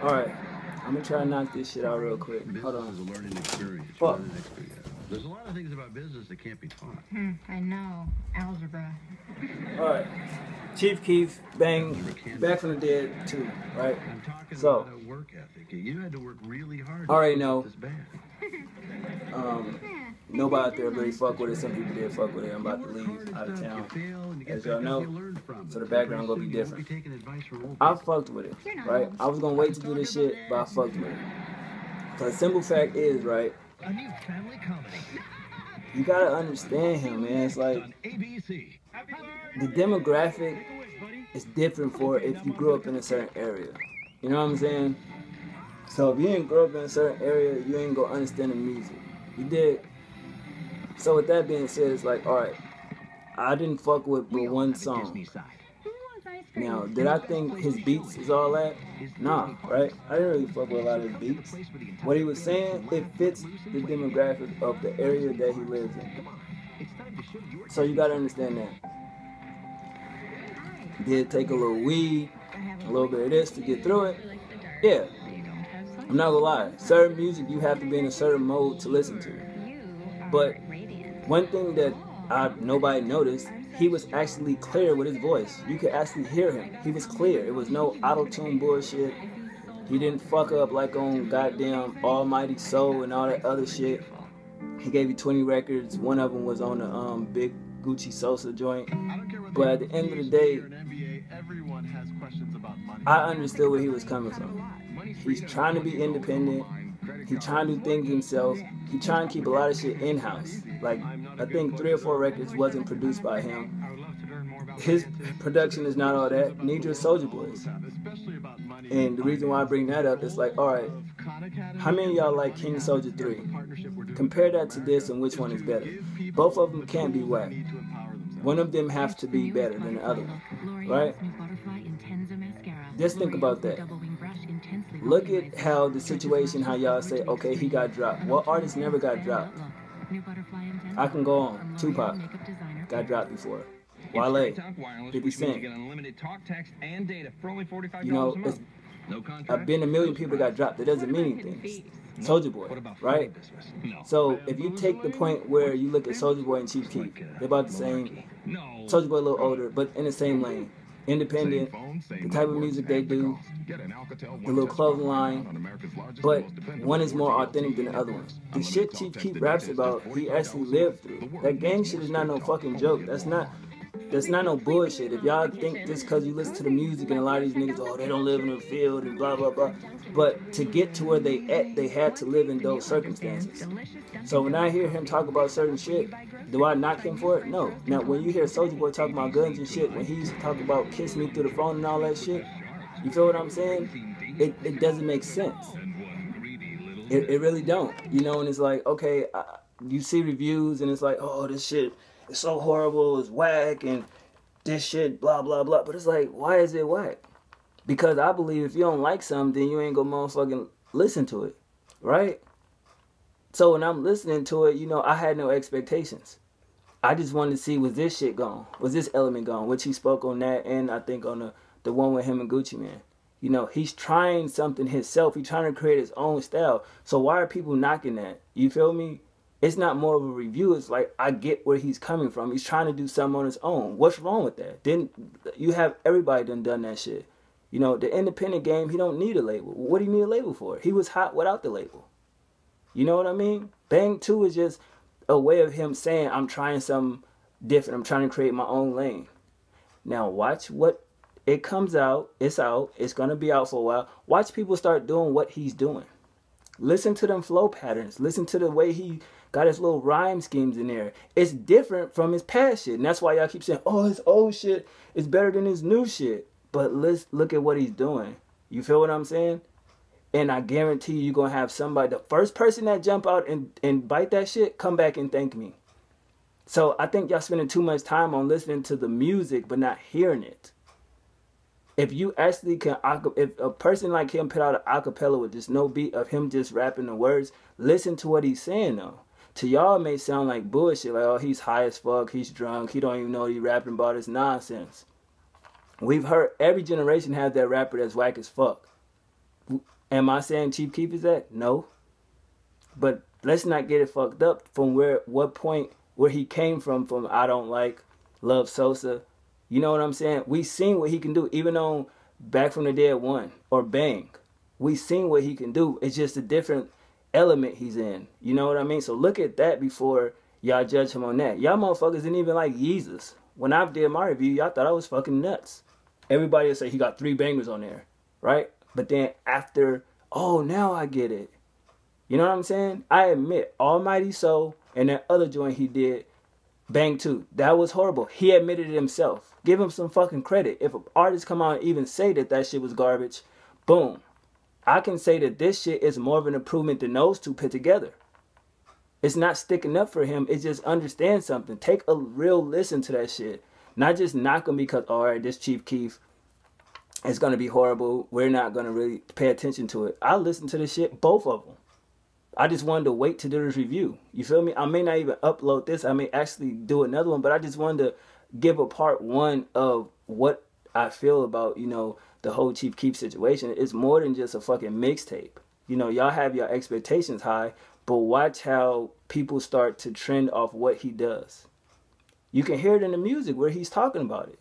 Alright, I'm gonna try to knock this shit out real quick. Business Hold on. is a learning experience. Fuck. There's a lot of things about business that can't be taught. I know. Algebra. Alright. Chief Keef, bang, back from the dead too, right? I'm talking So, about a work ethic. You had to work really hard. Already know. This band. Nobody out there really fuck with it. Some people did fuck with it. I'm about to leave out of town, as y'all know. So the background gonna be different. I fucked with it, right? I was gonna wait to do this shit, but I fucked with it. The simple fact is, right? A new family comedy. You gotta understand him, man. It's like the demographic is different for if you grew up in a certain area. You know what I'm saying? So if you didn't grow up in a certain area, you ain't gonna understand the music. You did. So with that being said, it's like, alright, I didn't fuck with but one song. Now, did I think his beats is all that? Nah, right? I didn't really fuck with a lot of his beats. What he was saying, it fits the demographic of the area that he lives in. So you gotta understand that. Did take a little weed, a little bit of this to get through it? Yeah. I'm not gonna lie. Certain music you have to be in a certain mode to listen to. But one thing that nobody noticed, he was actually clear with his voice. You could actually hear him. He was clear. It was no auto-tune bullshit. He didn't fuck up like on goddamn Almighty Soul and all that other shit. He gave you 20 records. One of them was on the big Gucci Sosa joint. But at the end of the day, I understood where he was coming from. He's trying to be independent. He's trying to think himself. He's trying to keep a lot of shit in-house. Like, I think 3 or 4 records wasn't produced by him. His production is not all that. Neither is Soulja Boy's. And the reason why I bring that up is like, alright, how many of y'all like King Soulja 3? Compare that to this and which one is better. Both of them can't be whack. One of them have to be better than the other one. Right? Just think about that. Look at how the situation, how y'all say, okay, he got dropped. What artist never got dropped? I can go on. Tupac got dropped before. Wale, 50 Cent. You know, I've been a million people got dropped. That doesn't mean anything. Soulja Boy, right? So if you take the point where you look at Soulja Boy and Chief Keef, they're about the same. Soulja Boy a little older, but in the same lane. Independent, the type of music they do, the little clothing line, but one is more authentic than the other one. The shit Chief Keef raps about, he actually lived through. That gang shit is not no fucking joke. That's not no bullshit. If y'all think just because you listen to the music and a lot of these niggas, oh, they don't live in the field and blah, blah, blah. But to get to where they at, they had to live in those circumstances. So when I hear him talk about certain shit, do I knock him for it? No. Now, when you hear Soulja Boy talk about guns and shit, when he used to talk about kiss me through the phone and all that shit, you feel what I'm saying? It doesn't make sense. It really don't. You know, and it's like, okay, you see reviews and it's like, oh, this shit is so horrible, it's whack, and this shit, blah, blah, blah. But it's like, why is it whack? Because I believe if you don't like something, then you ain't gonna motherfucking listen to it, right? So when I'm listening to it, you know, I had no expectations. I just wanted to see, was this shit gone? Was this element gone? Which he spoke on that, and I think on the one with him and Gucci Mane. You know, he's trying something himself. He's trying to create his own style. So why are people knocking that? You feel me? It's not more of a review. It's like, I get where he's coming from. He's trying to do something on his own. What's wrong with that? Then you have everybody done that shit. You know, the independent game, he don't need a label. What do you need a label for? He was hot without the label. You know what I mean? Bang 2 is just a way of him saying, I'm trying something different. I'm trying to create my own lane. Now watch what it comes out. It's out. It's going to be out for a while. Watch people start doing what he's doing. Listen to them flow patterns. Listen to the way he got his little rhyme schemes in there. It's different from his past shit. And that's why y'all keep saying, oh, his old shit is better than his new shit. But let's look at what he's doing. You feel what I'm saying? And I guarantee you're going to have somebody, the first person that jump out and bite that shit, come back and thank me. So I think y'all spending too much time on listening to the music but not hearing it. If you actually can, if a person like him put out an acapella with just no beat of him just rapping the words, listen to what he's saying though. To y'all it may sound like bullshit, like, oh, he's high as fuck, he's drunk, he don't even know what he rapping about, it's nonsense. We've heard, every generation has that rapper that's whack as fuck. Am I saying Chief Keef is that? No. But let's not get it fucked up from what point where he came from I Don't Like, Love Sosa. You know what I'm saying? We seen what he can do, even on Back from the Dead 1 or Bang. We seen what he can do. It's just a different element he's in. You know what I mean? So look at that before y'all judge him on that. Y'all motherfuckers didn't even like Yeezus. When I did my review, y'all thought I was fucking nuts. Everybody would say he got 3 bangers on there, right? But then after, oh, now I get it. You know what I'm saying? I admit, Almighty Soul and that other joint he did, Bang 2, that was horrible. He admitted it himself. Give him some fucking credit. If an artist come out and even say that shit was garbage, boom. I can say that this shit is more of an improvement than those 2 put together. It's not sticking up for him. It's just understand something. Take a real listen to that shit. Not just knock him because, all right, this Chief Keef, it's going to be horrible. We're not going to really pay attention to it. I listened to this shit, both of them. I just wanted to wait to do this review. You feel me? I may not even upload this. I may actually do another one, but I just wanted to give a part 1 of what I feel about, you know, the whole Chief Keef situation. It's more than just a fucking mixtape. You know, y'all have your expectations high, but watch how people start to trend off what he does. You can hear it in the music where he's talking about it.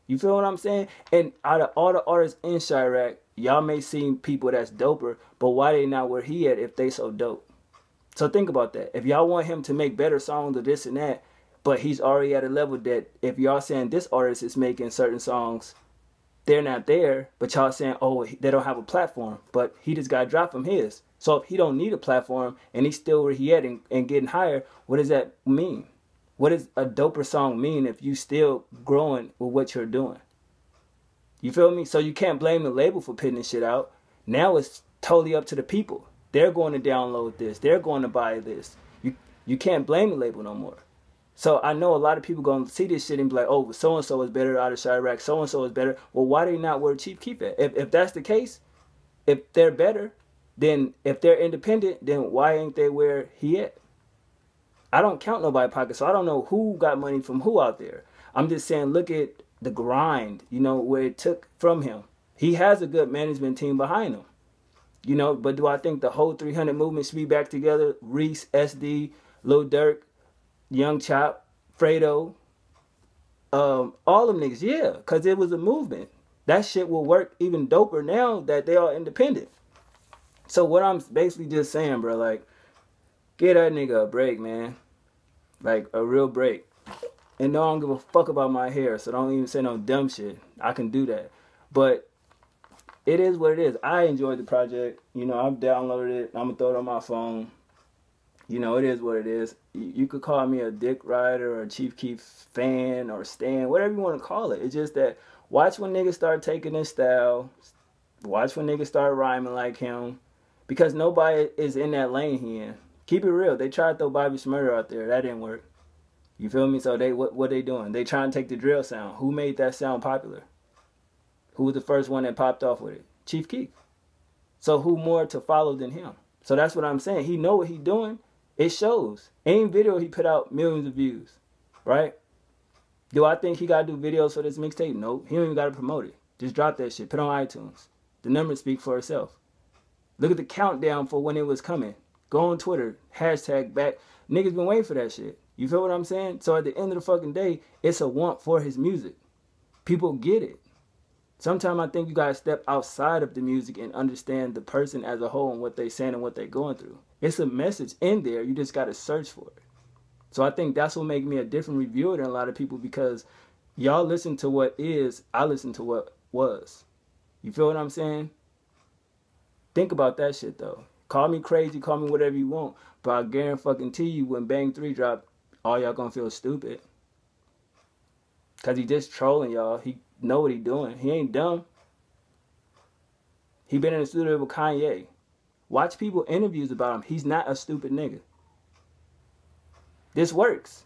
You feel what I'm saying? And out of all the artists in Chirac, y'all may see people that's doper, but why they not where he at if they so dope? So think about that. If y'all want him to make better songs or this and that, but he's already at a level that if y'all saying this artist is making certain songs, they're not there, but y'all saying, oh, they don't have a platform, but he just got dropped from his. So if he don't need a platform and he's still where he at and getting higher, what does that mean? What does a doper song mean if you still growing with what you're doing? You feel me? So you can't blame the label for putting this shit out. Now it's totally up to the people. They're going to download this. They're going to buy this. You can't blame the label no more. So I know a lot of people going to see this shit and be like, oh, so-and-so is better out of Chirac. So-and-so is better. Well, why they not where Chief Keef at? If that's the case, if they're better, then if they're independent, then why ain't they where he at? I don't count nobody's pocket, so I don't know who got money from who out there. I'm just saying, look at the grind, you know, where it took from him. He has a good management team behind him, you know, but do I think the whole 300 movement should be back together? Reese, SD, Lil Durk, Young Chop, Fredo, all them niggas, yeah, because it was a movement. That shit will work even doper now that they are independent. So what I'm basically just saying, bro, like, get that nigga a break, man. Like, a real break. And no, I don't give a fuck about my hair, so don't even say no dumb shit. I can do that. But it is what it is. I enjoyed the project. You know, I've downloaded it. I'm going to throw it on my phone. You know, it is what it is. You could call me a dick rider or a Chief Keef fan or stan, whatever you want to call it. It's just that watch when niggas start taking his style. Watch when niggas start rhyming like him. Because nobody is in that lane he in. Keep it real. They tried to throw Bobby Shmurda out there. That didn't work. You feel me? So what they doing? They trying to take the drill sound. Who made that sound popular? Who was the first one that popped off with it? Chief Keef. So who more to follow than him? So that's what I'm saying. He know what he doing. It shows. Any video he put out, millions of views. Right? Do I think he got to do videos for this mixtape? Nope. He don't even got to promote it. Just drop that shit. Put it on iTunes. The numbers speak for itself. Look at the countdown for when it was coming. Go on Twitter. Hashtag back. Niggas been waiting for that shit. You feel what I'm saying? So at the end of the fucking day, it's a want for his music. People get it. Sometimes I think you gotta step outside of the music and understand the person as a whole and what they saying and what they're going through. It's a message in there. You just gotta search for it. So I think that's what makes me a different reviewer than a lot of people, because y'all listen to what is, I listen to what was. You feel what I'm saying? Think about that shit though. Call me crazy, call me whatever you want, but I guarantee you when Bang 3 drop, all y'all gonna feel stupid. Cause he just trolling y'all. He know what he doing. He ain't dumb. He been in the studio with Kanye. Watch people interviews about him. He's not a stupid nigga. This works.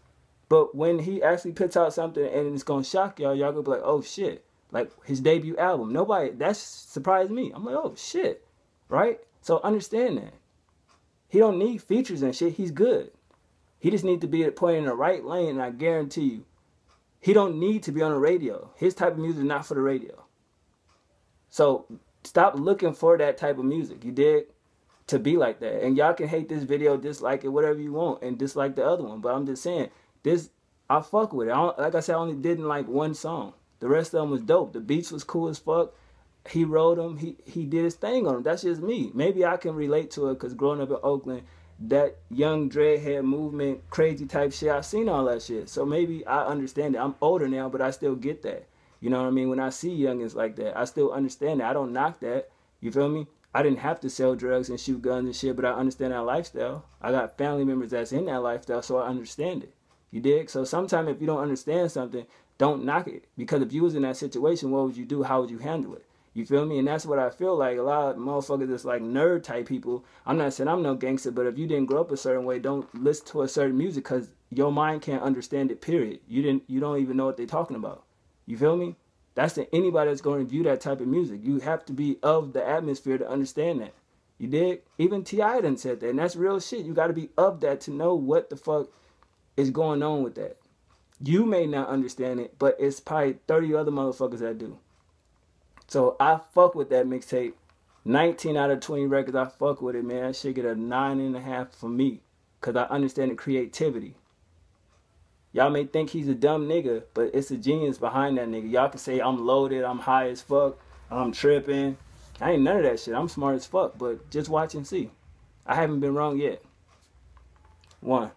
But when he actually puts out something and it's gonna shock y'all, y'all gonna be like, oh shit. Like his debut album. That surprised me. I'm like, oh shit. Right? So understand that. He don't need features and shit. He's good. He just needs to be pointing in the right lane, and I guarantee you, he don't need to be on the radio. His type of music is not for the radio. So stop looking for that type of music. You dig? To be like that. And y'all can hate this video, dislike it, whatever you want, and dislike the other one. But I'm just saying, this, I fuck with it. Like I said, I only didn't like one song. The rest of them was dope. The beats was cool as fuck. He wrote them. He did his thing on them. That's just me. Maybe I can relate to it because growing up in Oakland, that young dreadhead movement, crazy type shit, I've seen all that shit. So maybe I understand it. I'm older now, but I still get that. You know what I mean? When I see youngins like that, I still understand that. I don't knock that. You feel me? I didn't have to sell drugs and shoot guns and shit, but I understand that lifestyle. I got family members that's in that lifestyle, so I understand it. You dig? So sometimes if you don't understand something, don't knock it. Because if you was in that situation, what would you do? How would you handle it? You feel me? And that's what I feel like. A lot of motherfuckers that's like nerd type people. I'm not saying I'm no gangster, but if you didn't grow up a certain way, don't listen to a certain music because your mind can't understand it, period. You don't even know what they're talking about. You feel me? That's to anybody that's going to view that type of music. You have to be of the atmosphere to understand that. You dig? Even T.I. done said that, and that's real shit. You got to be of that to know what the fuck is going on with that. You may not understand it, but it's probably 30 other motherfuckers that do. So I fuck with that mixtape. 19 out of 20 records, I fuck with it, man. I should get a 9.5 for me because I understand the creativity. Y'all may think he's a dumb nigga, but it's a genius behind that nigga. Y'all can say I'm loaded, I'm high as fuck, I'm tripping. I ain't none of that shit. I'm smart as fuck, but just watch and see. I haven't been wrong yet. 1.